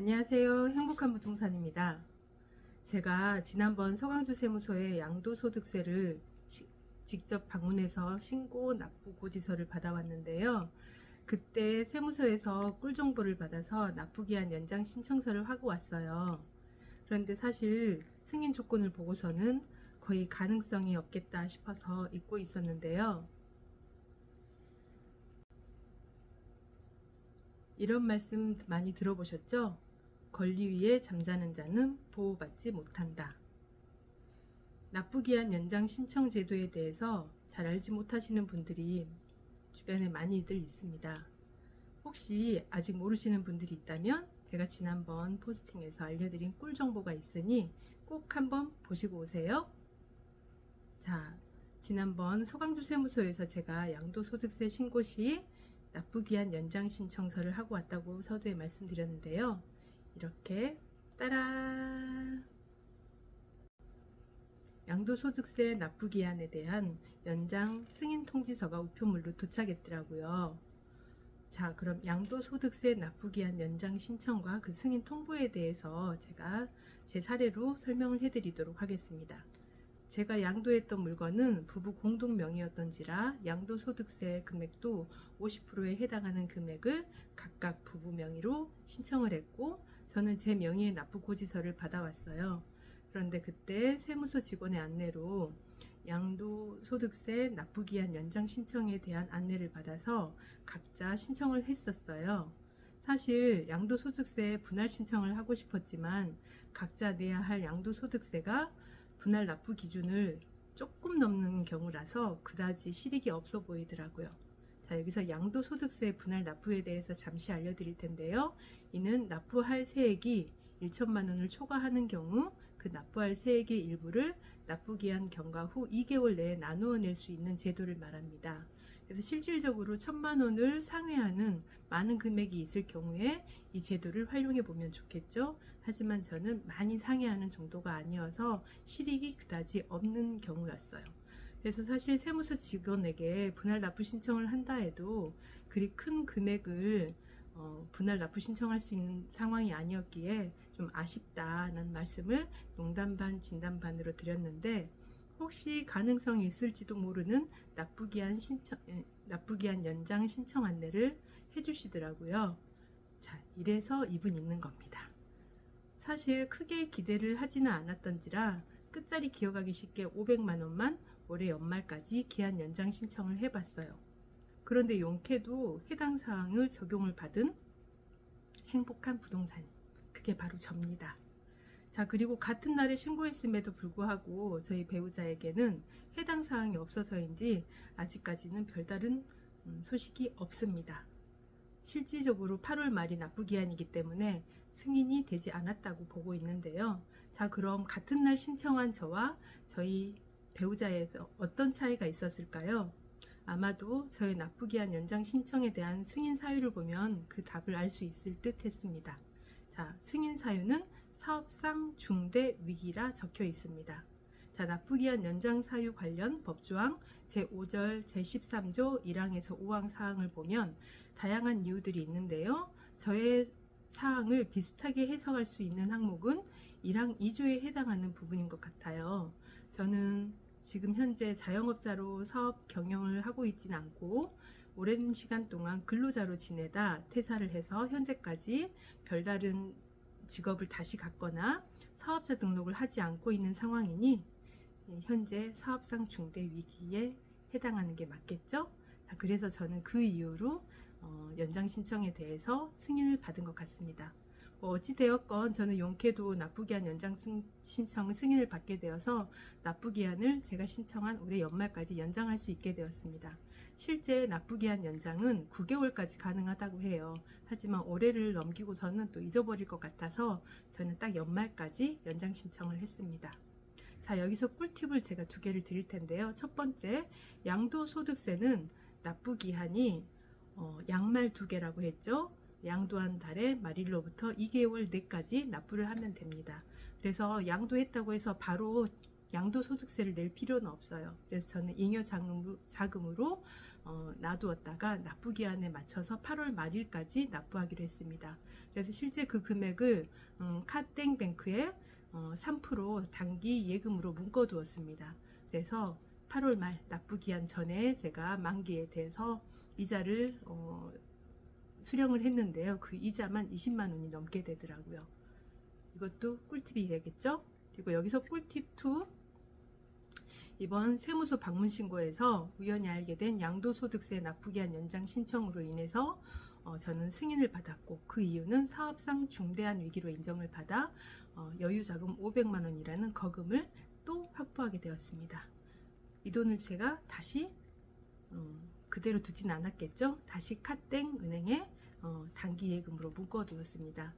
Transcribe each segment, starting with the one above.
안녕하세요. 행복한 부동산입니다. 제가 지난번 서강주 세무서에 양도소득세를 직접 방문해서 신고 납부 고지서를 받아왔는데요. 그때 세무서에서 꿀정보를 받아서 납부기한 연장 신청서를 하고 왔어요. 그런데 사실 승인 조건을 보고서는 거의 가능성이 없겠다 싶어서 잊고 있었는데요. 이런 말씀 많이 들어보셨죠? 권리 위에 잠자는 자는 보호받지 못한다. 납부기한 연장 신청 제도에 대해서 잘 알지 못하시는 분들이 주변에 많이들 있습니다. 혹시 아직 모르시는 분들이 있다면 제가 지난번 포스팅에서 알려드린 꿀 정보가 있으니 꼭 한번 보시고 오세요. 자, 지난번 서강주 세무서에서 제가 양도소득세 신고 시 납부기한 연장 신청서를 하고 왔다고 서두에 말씀드렸는데요. 이렇게 따라 양도소득세 납부기한에 대한 연장 승인 통지서가 우편물로 도착했더라고요. 자, 그럼 양도소득세 납부기한 연장 신청과 그 승인 통보에 대해서 제가 제 사례로 설명을 해드리도록 하겠습니다. 제가 양도했던 물건은 부부 공동 명의였던지라 양도소득세 금액도 50%에 해당하는 금액을 각각 부부 명의로 신청을 했고, 저는 제 명의의 납부 고지서를 받아왔어요. 그런데 그때 세무서 직원의 안내로 양도소득세 납부기한 연장 신청에 대한 안내를 받아서 각자 신청을 했었어요. 사실 양도소득세 분할 신청을 하고 싶었지만 각자 내야 할 양도소득세가 분할 납부 기준을 조금 넘는 경우라서 그다지 실익이 없어 보이더라고요. 자, 여기서 양도소득세 분할 납부에 대해서 잠시 알려드릴 텐데요. 이는 납부할 세액이 1천만 원을 초과하는 경우 그 납부할 세액의 일부를 납부기한 경과 후 2개월 내에 나누어 낼 수 있는 제도를 말합니다. 그래서 실질적으로 1천만 원을 상회하는 많은 금액이 있을 경우에 이 제도를 활용해 보면 좋겠죠. 하지만 저는 많이 상회하는 정도가 아니어서 실익이 그다지 없는 경우였어요. 그래서 사실 세무서 직원에게 분할 납부 신청을 한다 해도 그리 큰 금액을 분할 납부 신청할 수 있는 상황이 아니었기에 좀 아쉽다는 말씀을 농담 반 진담 반으로 드렸는데, 혹시 가능성이 있을지도 모르는 납부기한 연장 신청 안내를 해주시더라고요. 자, 이래서 이분 있는 겁니다. 사실 크게 기대를 하지는 않았던지라 끝자리 기억하기 쉽게 500만 원만 올해 연말까지 기한 연장 신청을 해봤어요. 그런데 용케도 해당 사항을 적용을 받은 행복한 부동산, 그게 바로 접니다. 자, 그리고 같은 날에 신고했음에도 불구하고 저희 배우자에게는 해당 사항이 없어서인지 아직까지는 별다른 소식이 없습니다. 실질적으로 8월 말이 납부기한이기 때문에 승인이 되지 않았다고 보고 있는데요. 자, 그럼 같은 날 신청한 저와 저희 배우자에서 어떤 차이가 있었을까요? 아마도 저의 납부기한 연장 신청에 대한 승인 사유를 보면 그 답을 알 수 있을 듯 했습니다. 자, 승인 사유는 사업상 중대 위기라 적혀 있습니다. 자, 납부기한 연장 사유 관련 법조항 제5절 제13조 1항에서 5항 사항을 보면 다양한 이유들이 있는데요. 저의 사항을 비슷하게 해석할 수 있는 항목은 1항 2조에 해당하는 부분인 것 같아요. 저는 지금 현재 자영업자로 사업 경영을 하고 있진 않고 오랜 시간 동안 근로자로 지내다 퇴사를 해서 현재까지 별다른 직업을 다시 갖거나 사업자 등록을 하지 않고 있는 상황이니 현재 사업상 중대 위기에 해당하는 게 맞겠죠? 그래서 저는 그 이유로 연장 신청에 대해서 승인을 받은 것 같습니다. 어찌되었건 저는 용케도 납부기한 연장 신청 승인을 받게 되어서 납부기한을 제가 신청한 올해 연말까지 연장할 수 있게 되었습니다. 실제 납부기한 연장은 9개월까지 가능하다고 해요. 하지만 올해를 넘기고서는 또 잊어버릴 것 같아서 저는 딱 연말까지 연장 신청을 했습니다. 자, 여기서 꿀팁을 제가 2개를 드릴 텐데요. 첫 번째, 양도소득세는 납부기한이 양말 2개라고 했죠. 양도한 달에 말일로부터 2개월 내까지 납부를 하면 됩니다. 그래서 양도했다고 해서 바로 양도소득세를 낼 필요는 없어요. 그래서 저는 잉여자금으로 놔두었다가 납부기한에 맞춰서 8월 말일까지 납부하기로 했습니다. 그래서 실제 그 금액을 카땡뱅크에 3% 단기 예금으로 묶어두었습니다. 그래서 8월 말 납부기한 전에 제가 만기에 대해서 이자를 수령을 했는데요. 그 이자만 20만 원이 넘게 되더라고요. 이것도 꿀팁이 되겠죠? 그리고 여기서 꿀팁 2, 이번 세무서 방문 신고에서 우연히 알게 된 양도소득세 납부기한 연장 신청으로 인해서 저는 승인을 받았고, 그 이유는 사업상 중대한 위기로 인정을 받아 여유자금 500만 원이라는 거금을 또 확보하게 되었습니다. 이 돈을 제가 다시 그대로 두진 않았겠죠. 다시 카땡 은행에 단기 예금으로 묶어두었습니다.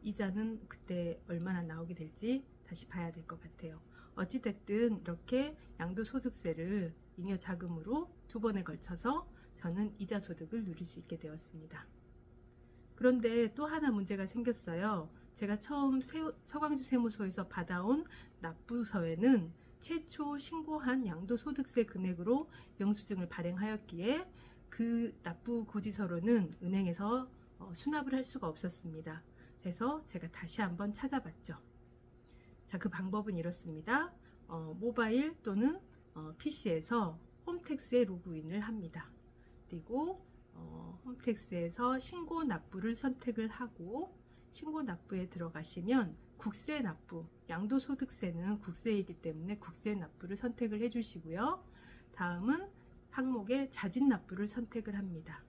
이자는 그때 얼마나 나오게 될지 다시 봐야 될 것 같아요. 어찌됐든 이렇게 양도소득세를 잉여 자금으로 2번에 걸쳐서 저는 이자 소득을 누릴 수 있게 되었습니다. 그런데 또 하나 문제가 생겼어요. 제가 처음 서광주 세무소에서 받아온 납부서에는 최초 신고한 양도소득세 금액으로 영수증을 발행하였기에 그 납부 고지서로는 은행에서 수납을 할 수가 없었습니다. 그래서 제가 다시 한번 찾아봤죠. 자, 그 방법은 이렇습니다. 모바일 또는 PC에서 홈택스에 로그인을 합니다. 그리고 홈택스에서 신고 납부를 선택을 하고, 신고 납부에 들어가시면 국세 납부, 양도소득세는 국세이기 때문에 국세 납부를 선택을 해주시고요. 다음은 항목에 자진 납부를 선택을 합니다.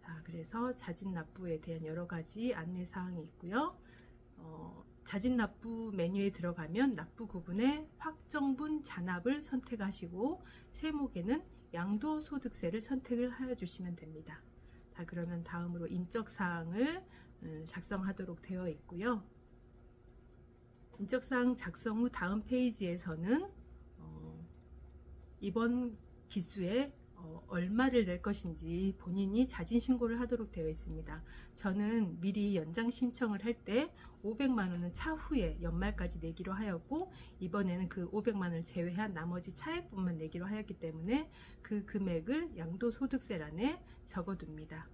자, 그래서 자진 납부에 대한 여러 가지 안내 사항이 있고요. 자진 납부 메뉴에 들어가면 납부 구분에 확정분 잔압을 선택하시고, 세목에는 양도소득세를 선택을 하여 주시면 됩니다. 자, 그러면 다음으로 인적사항을 작성하도록 되어 있고요. 인적사항 작성 후 다음 페이지에서는 이번 기수에 얼마를 낼 것인지 본인이 자진 신고를 하도록 되어 있습니다. 저는 미리 연장 신청을 할 때 500만 원은 차후에 연말까지 내기로 하였고, 이번에는 그 500만 원을 제외한 나머지 차액분만 내기로 하였기 때문에 그 금액을 양도소득세란에 적어둡니다.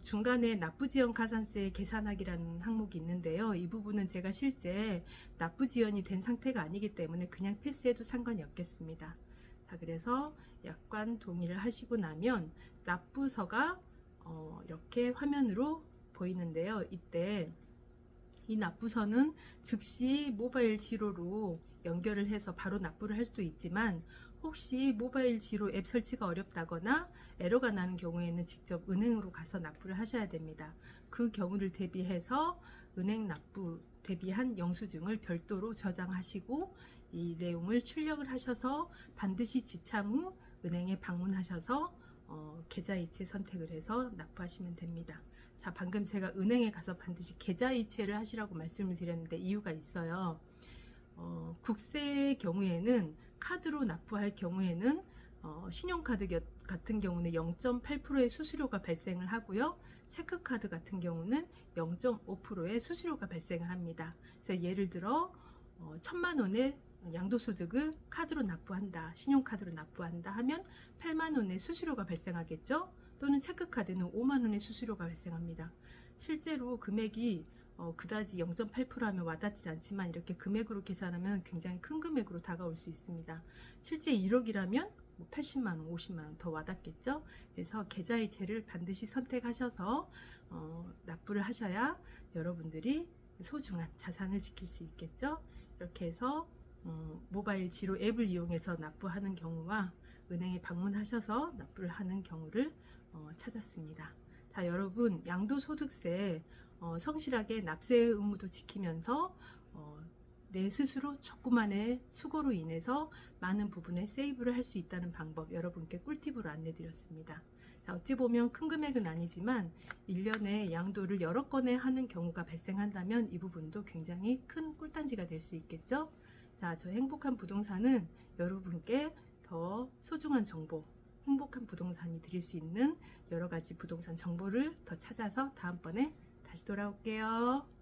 중간에 납부지연 가산세 계산하기라는 항목이 있는데요. 이 부분은 제가 실제 납부지연이 된 상태가 아니기 때문에 그냥 패스해도 상관이 없겠습니다. 자, 그래서 약관 동의를 하시고 나면 납부서가 이렇게 화면으로 보이는데요. 이때 이 납부서는 즉시 모바일 지로로 연결을 해서 바로 납부를 할 수도 있지만, 혹시 모바일 지로 앱 설치가 어렵다거나 에러가 나는 경우에는 직접 은행으로 가서 납부를 하셔야 됩니다. 그 경우를 대비해서 은행 납부 대비한 영수증을 별도로 저장하시고, 이 내용을 출력을 하셔서 반드시 지참 후 은행에 방문하셔서 계좌이체 선택을 해서 납부하시면 됩니다. 자, 방금 제가 은행에 가서 반드시 계좌이체를 하시라고 말씀을 드렸는데 이유가 있어요. 국세의 경우에는 카드로 납부할 경우에는 신용카드 같은 경우는 0.8%의 수수료가 발생을 하고요. 체크카드 같은 경우는 0.5%의 수수료가 발생을 합니다. 그래서 예를 들어 1,000만 원의 양도소득을 카드로 납부한다, 신용카드로 납부한다 하면 8만 원의 수수료가 발생하겠죠. 또는 체크카드는 5만 원의 수수료가 발생합니다. 실제로 금액이 그다지 0.8% 하면 와닿지 않지만, 이렇게 금액으로 계산하면 굉장히 큰 금액으로 다가올 수 있습니다. 실제 1억이라면 80만 원, 50만 원 더 와닿겠죠. 그래서 계좌이체를 반드시 선택하셔서 납부를 하셔야 여러분들이 소중한 자산을 지킬 수 있겠죠. 이렇게 해서 모바일 지로 앱을 이용해서 납부하는 경우와 은행에 방문하셔서 납부를 하는 경우를 찾았습니다. 자, 여러분, 양도소득세 성실하게 납세 의무도 지키면서 내 스스로 조그만의 수고로 인해서 많은 부분에 세이브를 할 수 있다는 방법, 여러분께 꿀팁으로 안내드렸습니다. 자, 어찌 보면 큰 금액은 아니지만 1년에 양도를 여러 건에 하는 경우가 발생한다면 이 부분도 굉장히 큰 꿀단지가 될 수 있겠죠. 자, 저 행복한 부동산은 여러분께 더 소중한 정보, 행복한 부동산이 드릴 수 있는 여러 가지 부동산 정보를 더 찾아서 다음번에 다시 돌아올게요.